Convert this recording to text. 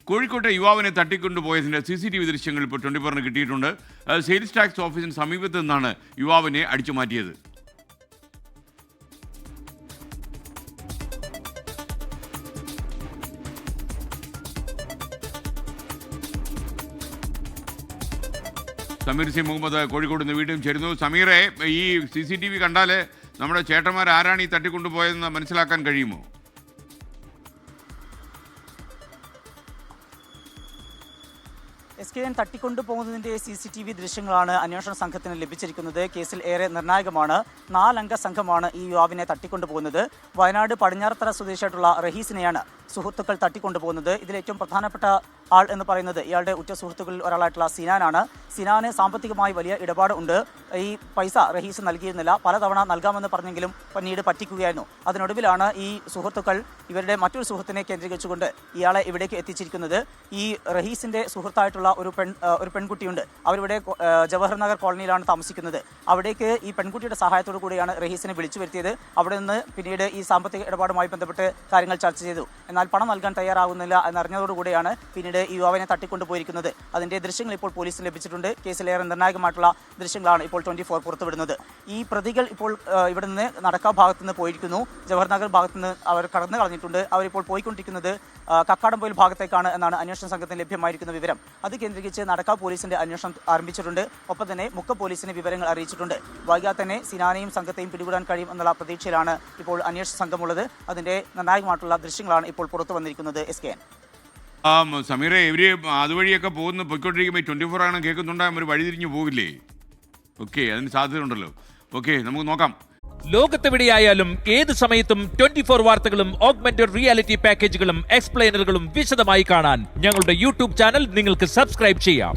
കോഴിക്കോട്ടെ യുവാവിനെ തട്ടിക്കൊണ്ടുപോയതിൻ്റെ CCTV ദൃശ്യങ്ങൾ ഇപ്പോൾ 24-ന് കിട്ടിയിട്ടുണ്ട്. സെയിൽസ് ടാക്സ് ഓഫീസിന് സമീപത്ത് നിന്നാണ് യുവാവിനെ അടിച്ചു മാറ്റിയത്. സമീർ സി മുഹമ്മദ് കോഴിക്കോട് നിന്ന് വീണ്ടും ചേരുന്നു. സമീറെ, ഈ CCTV കണ്ടാൽ നമ്മുടെ ചേട്ടന്മാർ ആരാണ് ഈ തട്ടിക്കൊണ്ടുപോയതെന്ന് മനസ്സിലാക്കാൻ കഴിയുമോ? SKN തട്ടിക്കൊണ്ടുപോകുന്നതിൻ്റെ CCTV ദൃശ്യങ്ങളാണ് അന്വേഷണ സംഘത്തിന് ലഭിച്ചിരിക്കുന്നത്. കേസിൽ ഏറെ നിർണായകമാണ്. 4 അംഗ സംഘമാണ് ഈ യുവാവിനെ തട്ടിക്കൊണ്ടുപോകുന്നത്. വയനാട് പടിഞ്ഞാറത്തറ സ്വദേശിയായിട്ടുള്ള റഹീസിനെയാണ് സുഹൃത്തുക്കൾ തട്ടിക്കൊണ്ടുപോകുന്നത്. ഇതിലേറ്റവും പ്രധാനപ്പെട്ട ആൾ എന്ന് പറയുന്നത് ഇയാളുടെ ഉറ്റ സുഹൃത്തുക്കളിൽ ഒരാളായിട്ടുള്ള സിനാനാണ്. സിനാന് സാമ്പത്തികമായി വലിയ ഇടപാട് ഉണ്ട്. ഈ പൈസ റഹീസ് നൽകിയിരുന്നില്ല. പലതവണ നൽകാമെന്ന് പറഞ്ഞെങ്കിലും പിന്നീട് പറ്റിക്കുകയായിരുന്നു. അതിനൊടുവിലാണ് ഈ സുഹൃത്തുക്കൾ ഇവരുടെ മറ്റൊരു സുഹൃത്തിനെ കേന്ദ്രീകരിച്ചുകൊണ്ട് ഇയാളെ ഇവിടേക്ക് എത്തിച്ചിരിക്കുന്നത്. ഈ റഹീസിൻ്റെ സുഹൃത്തായിട്ടുള്ള ഒരു പെൺകുട്ടിയുണ്ട്. അവരിവിടെ ജവഹർ നഗർ കോളനിയിലാണ് താമസിക്കുന്നത്. അവിടേക്ക് ഈ പെൺകുട്ടിയുടെ സഹായത്തോടു കൂടിയാണ് റഹീസിനെ വിളിച്ചു വരുത്തിയത്. അവിടെ നിന്ന് പിന്നീട് ഈ സാമ്പത്തിക ഇടപാടുമായി ബന്ധപ്പെട്ട് കാര്യങ്ങൾ ചർച്ച ചെയ്തു. എന്നാൽ പണം നൽകാൻ തയ്യാറാകുന്നില്ല എന്നറിഞ്ഞതോടുകൂടിയാണ് പിന്നീട് ഈ യുവാവിനെ തട്ടിക്കൊണ്ടുപോയിരിക്കുന്നത്. അതിൻ്റെ ദൃശ്യങ്ങൾ ഇപ്പോൾ പോലീസിന് ലഭിച്ചിട്ടുണ്ട്. കേസിലേറെ നിർണായകമായിട്ടുള്ള ദൃശ്യങ്ങളാണ് ഇപ്പോൾ 24 പുറത്തുവിടുന്നത്. ഈ പ്രതികൾ ഇപ്പോൾ ഇവിടെ നിന്ന് നടക്കാവ് ഭാഗത്തു നിന്ന് പോയിരിക്കുന്നു. ജവഹർ നഗർ ഭാഗത്തു നിന്ന് അവർ കടന്നു കളഞ്ഞിട്ടുണ്ട്. അവരിപ്പോൾ പോയിക്കൊണ്ടിരിക്കുന്നത് കക്കാടംപൊയിൽ ഭാഗത്തേക്കാണ് എന്നാണ് അന്വേഷണ സംഘത്തിന് ലഭ്യമായിരിക്കുന്ന വിവരം. അത് കേന്ദ്രീകരിച്ച് നടക്കാവ് പോലീസിന്റെ അന്വേഷണം ആരംഭിച്ചിട്ടുണ്ട്. ഒപ്പം തന്നെ മുക്കം പോലീസിനെ വിവരങ്ങൾ അറിയിച്ചിട്ടുണ്ട്. വൈകാതെ തന്നെ സിനാനെയും സംഘത്തെയും പിടികൂടാൻ കഴിയും എന്നുള്ള പ്രതീക്ഷയിലാണ് ഇപ്പോൾ അന്വേഷണ സംഘമുള്ളത്. അതിന്റെ നിർണായകമായിട്ടുള്ള ദൃശ്യങ്ങളാണ് ഇപ്പോൾ പുറത്തു വന്നിരിക്കുന്നത്. SKN സമീറെ, ഇവര് അതുവഴിയൊക്കെ പോയിക്കൊണ്ടിരിക്കുമ്പോൾ 24 ആണ് കേൾക്കുന്നുണ്ടാകും, ഒരു വഴിതിരിഞ്ഞു പോകില്ലേ? ഓക്കെ, അതിന് സാധ്യത ഉണ്ടല്ലോ. ഓക്കെ, നമുക്ക് നോക്കാം. ലോകത്തെവിടെയായാലും ഏത് സമയത്തും 24 വാർത്തകളും ഓഗ്മെന്റഡ് റിയാലിറ്റി പാക്കേജുകളും എക്സ്പ്ലെയിനറുകളും വിശദമായി കാണാൻ ഞങ്ങളുടെ YouTube ചാനൽ നിങ്ങൾക്ക് സബ്സ്ക്രൈബ് ചെയ്യാം.